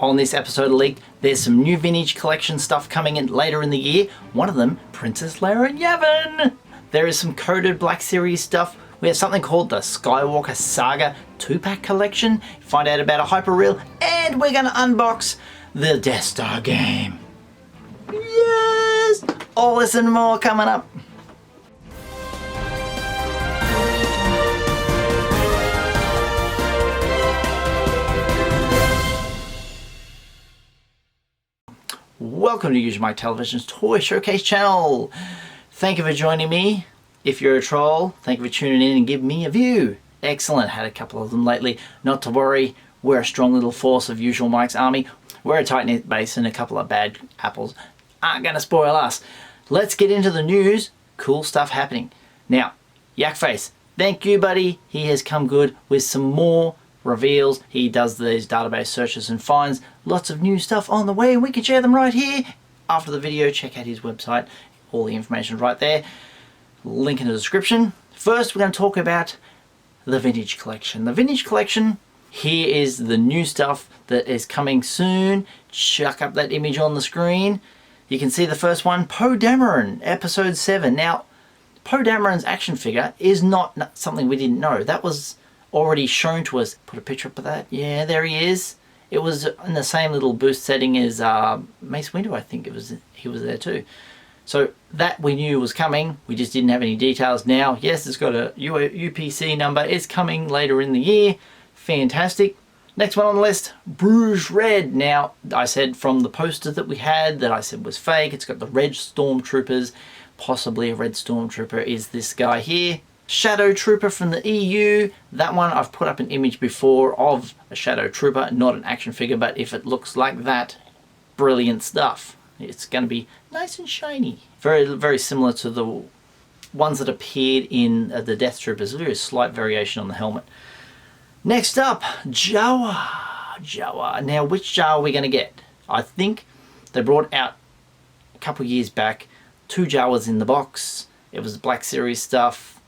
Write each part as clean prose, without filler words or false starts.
On this episode of Leaked, there's some new vintage collection stuff coming in later in the year. One of them, Princess Leia Yavin. There is some coded Black Series stuff. We have something called the Skywalker Saga 2-pack collection. Find out about a hyperreel, and we're going to unbox the Death Star game. Yes! All this and more coming up. Welcome to Usualmike Television's Toy Showcase channel. Thank you for joining me. If you're a troll, thank you for tuning in and giving me a view. Excellent, had a couple of them lately. Not to worry, we're a strong little force of Usualmike's army. We're a tight-knit base and a couple of bad apples aren't going to spoil us. Let's get into the news. Cool stuff happening. Now, Yakface, thank you buddy. He has come good with some more reveals. He does these database searches and finds lots of new stuff on the way, and we can share them right here. After the video, check out his website. All the information right there. Link in the description. First, we're going to talk about the vintage collection. The vintage collection, here is the new stuff that is coming soon. Chuck up that image on the screen. You can see the first one, Poe Dameron, episode 7. Now, Poe Dameron's action figure is not something we didn't know. That was already shown to us. Put a picture up of that. Yeah, there he is. It was in the same little boost setting as Mace Windu, I think he was there too. So that we knew was coming. We just didn't have any details. Now, yes, it's got a UPC number. It's coming later in the year. Fantastic. Next one on the list, Bruges Red. Now, I said from the poster that we had that I said was fake. It's got the red stormtroopers. Possibly a red stormtrooper is this guy here. Shadow Trooper from the EU. That one I've put up an image before of a Shadow Trooper, not an action figure, but if it looks like that, brilliant stuff. It's going to be nice and shiny. Very, very similar to the ones that appeared in the Death Troopers. There is a slight variation on the helmet. Next up, Jawa. Jawa. Now, which Jawa are we going to get? I think they brought out a couple years back 2 Jawas in the box. It was Black Series stuff.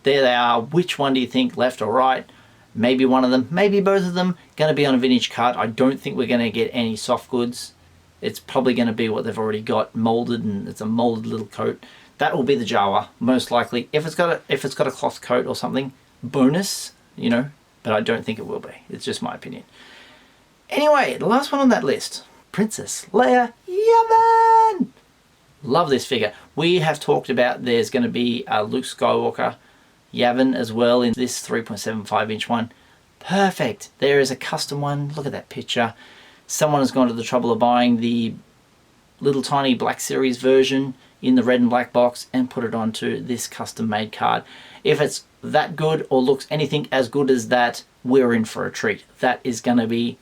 There they are. Which one do you think, left or right? Maybe one of them, maybe both of them. Going to be on a vintage cart. I don't think we're going to get any soft goods. It's probably going to be what they've already got molded, and it's a molded little coat. That will be the Jawa, most likely. If it's got a cloth coat or something, bonus, you know, but I don't think it will be. It's just my opinion. Anyway, the last one on that list, Princess Leia Yavin. Love this figure. We have talked about there's going to be a Luke Skywalker Yavin as well in this 3.75 inch one. Perfect. There is a custom one. Look at that picture. Someone has gone to the trouble of buying the little tiny Black Series version in the red and black box and put it onto this custom made card. If it's that good or looks anything as good as that, we're in for a treat. That is going to be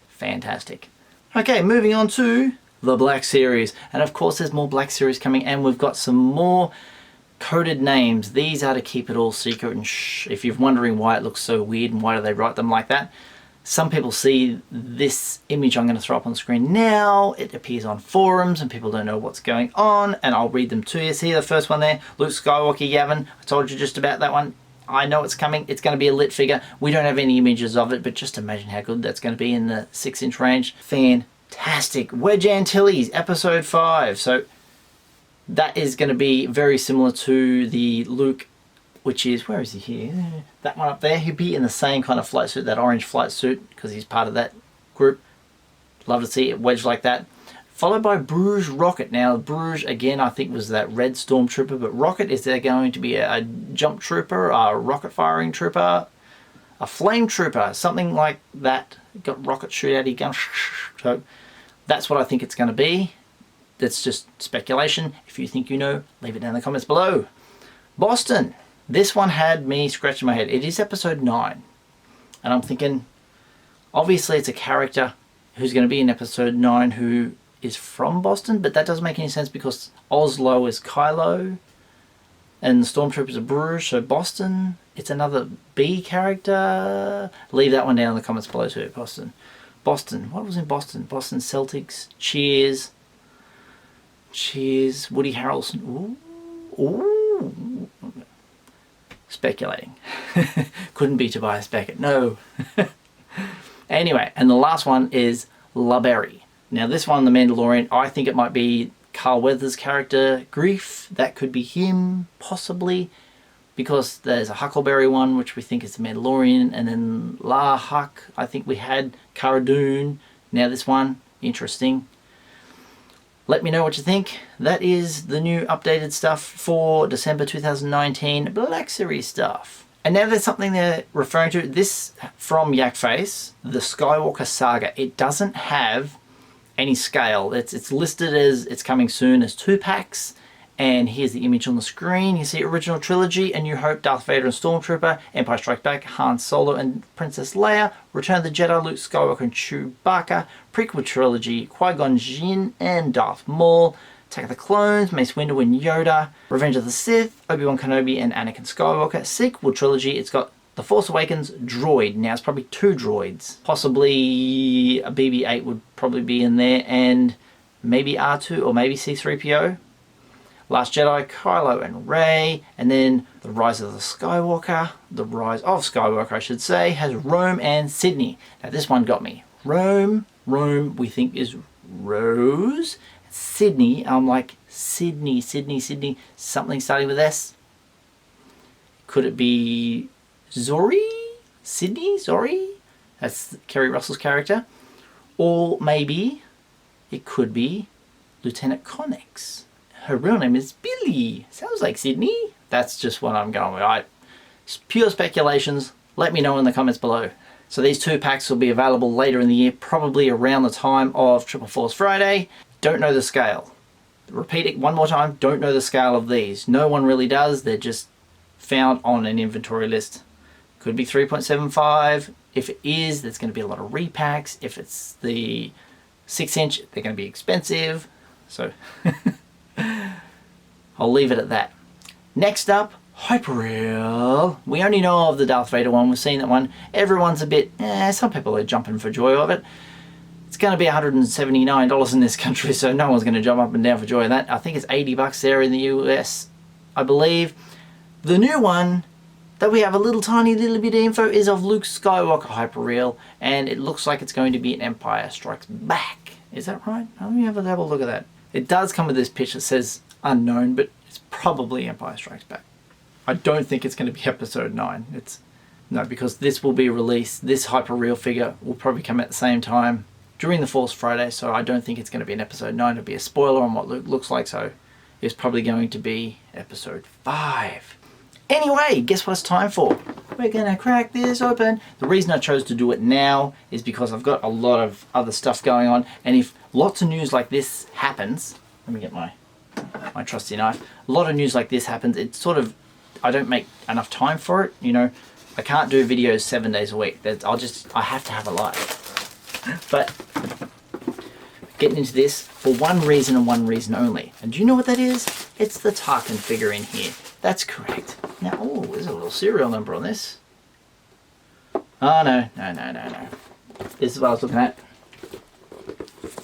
fantastic. Okay, moving on to the Black Series. And of course there's more Black Series coming, and we've got some more coded names. These are to keep it all secret, and shh, if you're wondering why it looks so weird and why do they write them like that, some people see this image I'm going to throw up on the screen now. It appears on forums and people don't know what's going on, and I'll read them to you. See the first one there, Luke Skywalker Yavin. I told you just about that one. I know it's coming. It's going to be a lit figure. We don't have any images of it, but just imagine how good that's going to be in the 6-inch range. Fantastic. Wedge Antilles, episode 5. So that is going to be very similar to the Luke, which is, where is he here? That one up there. He'd be in the same kind of flight suit, that orange flight suit, because he's part of that group. Love to see it wedged like that. Followed by Bruges Rocket. Now, Bruges, again, I think was that red stormtrooper, but Rocket, is there going to be a jump trooper, a rocket firing trooper, a flame trooper, something like that? Got rocket shoot out, he gun. So that's what I think it's going to be. That's just speculation. If you think you know, leave it down in the comments below. Boston. This one had me scratching my head. It is episode 9. And I'm thinking, obviously it's a character who's going to be in episode 9 who is from Boston, but that doesn't make any sense because Oslo is Kylo and the Stormtroopers are Bruges, so Boston, it's another B character. Leave that one down in the comments below too. Boston. What was in Boston? Boston Celtics. Cheers. Woody Harrelson. Ooh. Speculating. Couldn't be Tobias Beckett. No. Anyway, and the last one is La Berry. Now this one, The Mandalorian, I think it might be Carl Weathers' character, Grief. That could be him, possibly, because there's a Huckleberry one, which we think is The Mandalorian, and then La Huck, I think we had Cara Dune. Now this one, interesting. Let me know what you think. That is the new updated stuff for December 2019 Black Series stuff. And now there's something they're referring to. This from Yakface, the Skywalker Saga. It doesn't have any scale. It's listed as it's coming soon as 2 packs. And here's the image on the screen. You see original trilogy, A New Hope, Darth Vader and Stormtrooper, Empire Strikes Back, Han Solo and Princess Leia, Return of the Jedi, Luke Skywalker and Chewbacca, prequel trilogy, Qui-Gon Jinn and Darth Maul, Attack of the Clones, Mace Windu and Yoda, Revenge of the Sith, Obi-Wan Kenobi and Anakin Skywalker, sequel trilogy. It's got The Force Awakens droid. Now it's probably 2 droids. Possibly a BB-8 would probably be in there, and maybe R2 or maybe C-3PO. Last Jedi, Kylo and Rey, and then The Rise of the Skywalker, The Rise of Skywalker I should say, has Rome and Sydney. Now this one got me. Rome we think is Rose. Sydney, I'm like, Sydney, something starting with S. Could it be Zori? Sydney? Zori? That's Kerry Russell's character. Or maybe it could be Lieutenant Connex. Her real name is Billy. Sounds like Sydney. That's just what I'm going with. It's pure speculations. Let me know in the comments below. So these 2 packs will be available later in the year, probably around the time of Triple Force Friday. Don't know the scale. Repeat it one more time. Don't know the scale of these. No one really does. They're just found on an inventory list. Could be 3.75. If it is, there's going to be a lot of repacks. If it's the 6-inch, they're going to be expensive. So I'll leave it at that. Next up, Hyperreal. We only know of the Darth Vader one. We've seen that one. Everyone's a bit, some people are jumping for joy of it. It's going to be $179 in this country, so no one's going to jump up and down for joy of that. I think it's $80 there in the US, I believe. The new one that we have a tiny little bit of info is of Luke Skywalker Hyperreal, and it looks like it's going to be an Empire Strikes Back. Is that right? Let me have a look at that. It does come with this pitch that says unknown, but it's probably Empire Strikes Back. I don't think it's going to be episode 9. No, because this will be released. This Hyperreal figure will probably come at the same time during the Force Friday, so I don't think it's going to be an episode 9. It'll be a spoiler on what Luke looks like, so it's probably going to be episode 5. Anyway, guess what it's time for? We're going to crack this open. The reason I chose to do it now is because I've got a lot of other stuff going on, and if lots of news like this happens, let me get my trusty knife. A lot of news like this happens, it's sort of, I don't make enough time for it, you know. I can't do videos 7 days a week. I have to have a life. But getting into this for one reason and one reason only. And do you know what that is? It's the Tarkin figure in here. That's correct. Now, oh, there's a little serial number on this. Oh, no. This is what I was looking at.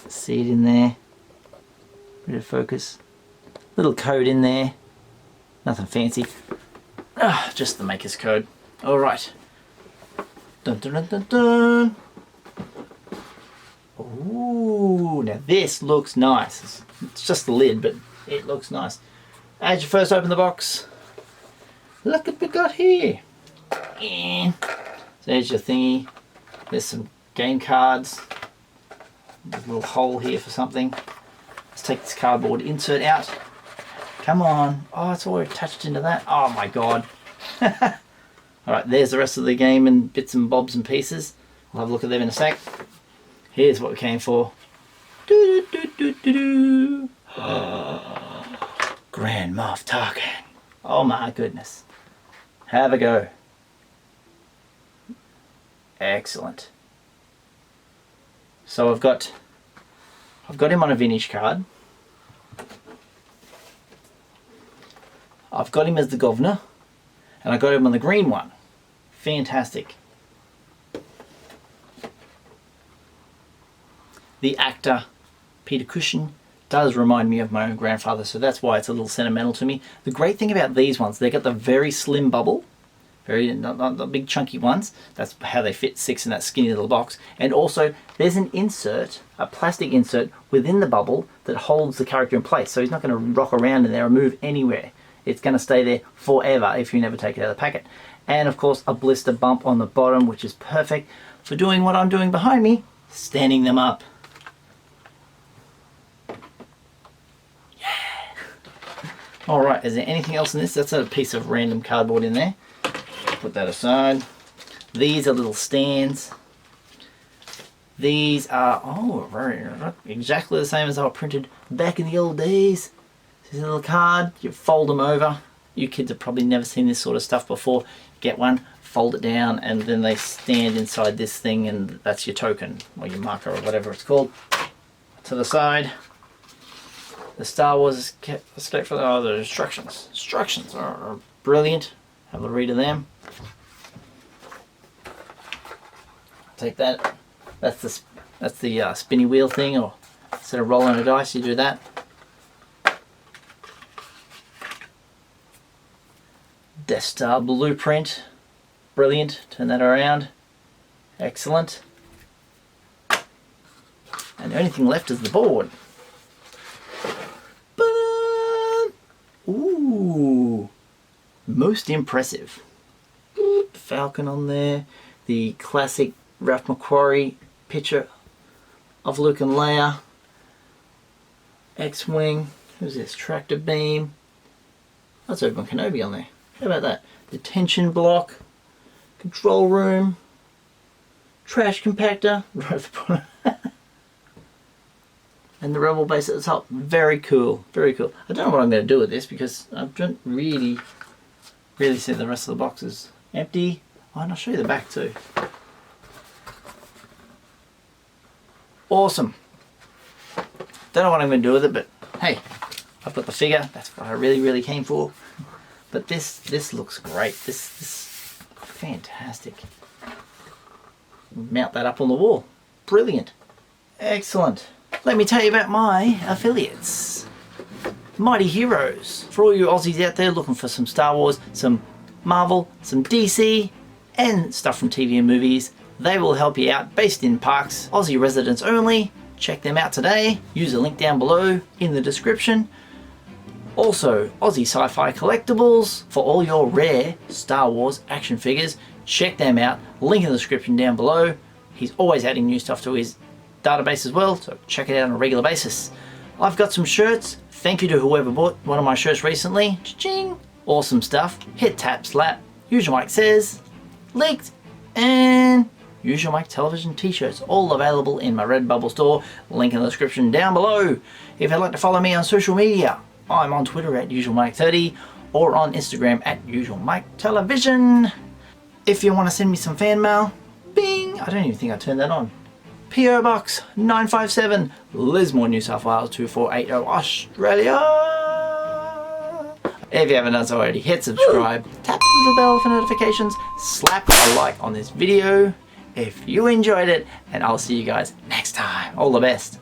See it in there. Bit of focus. Little code in there. Nothing fancy. Just the maker's code. All right. Dun dun dun dun dun. Ooh, now this looks nice. It's just the lid, but it looks nice. As you first open the box, look what we got here. So there's your thingy. There's some game cards. There's a little hole here for something. Let's take this cardboard insert out. Come on. Oh, it's all attached into that. Oh my god. Alright, there's the rest of the game and bits and bobs and pieces. We'll have a look at them in a sec. Here's what we came for. Grand Moff Tarkin. Oh my goodness. Have a go. Excellent. So I've got him on a vintage card. I've got him as the governor, and I got him on the green one. Fantastic. The actor Peter Cushing does remind me of my own grandfather, so that's why it's a little sentimental to me. The great thing about these ones, they got the very slim bubble, not the big chunky ones. That's how they fit 6 in that skinny little box. And also there's an insert, a plastic insert within the bubble that holds the character in place. So he's not going to rock around in there or move anywhere. It's going to stay there forever if you never take it out of the packet. And of course a blister bump on the bottom, which is perfect for doing what I'm doing behind me, standing them up. Alright, is there anything else in this? That's a piece of random cardboard in there. Put that aside. These are little stands. These are, exactly the same as they were printed back in the old days. This is a little card, you fold them over. You kids have probably never seen this sort of stuff before. Get one, fold it down, and then they stand inside this thing, and that's your token, or your marker, or whatever it's called. To the side. The Star Wars Escape from the instructions. Instructions are brilliant. Have a read of them. Take that. That's the spinny wheel thing, or instead of rolling a dice, you do that. Death Star blueprint. Brilliant. Turn that around. Excellent. And the only thing left is the board. Ooh, most impressive. Falcon on there, the classic Ralph McQuarrie picture of Luke and Leia, X-Wing, who's this, tractor beam, that's Obi-Wan Kenobi on there, how about that, detention block, control room, trash compactor, and the rebel base at the top. Very cool, very cool. I don't know what I'm going to do with this because I don't really see the rest of the boxes. Empty. Oh, and I'll show you the back too. Awesome. Don't know what I'm going to do with it, but hey, I've got the figure. That's what I really came for. But this looks great. This fantastic. Mount that up on the wall. Brilliant. Excellent. Let me tell you about my affiliates. Mighty Heroes. For all you Aussies out there looking for some Star Wars, some Marvel, some DC, and stuff from TV and movies, they will help you out. Based in parks, Aussie residents only. Check them out today. Use the link down below in the description. Also, Aussie Sci-Fi Collectibles. For all your rare Star Wars action figures, check them out. Link in the description down below. He's always adding new stuff to his database as well, so check it out on a regular basis. I've got some shirts. Thank you to whoever bought one of my shirts recently. Cha-ching! Awesome stuff. Hit, tap, slap. Usualmike says, leaked, and Usualmike Television t-shirts, all available in my Redbubble store. Link in the description down below. If you'd like to follow me on social media, I'm on Twitter at Usualmike30 or on Instagram at Usualmike Television. If you want to send me some fan mail, bing! I don't even think I turned that on. PO Box 957, Lismore, New South Wales 2480, Australia. If you haven't done so already, hit subscribe, tap the little bell for notifications, slap a like on this video if you enjoyed it, and I'll see you guys next time. All the best.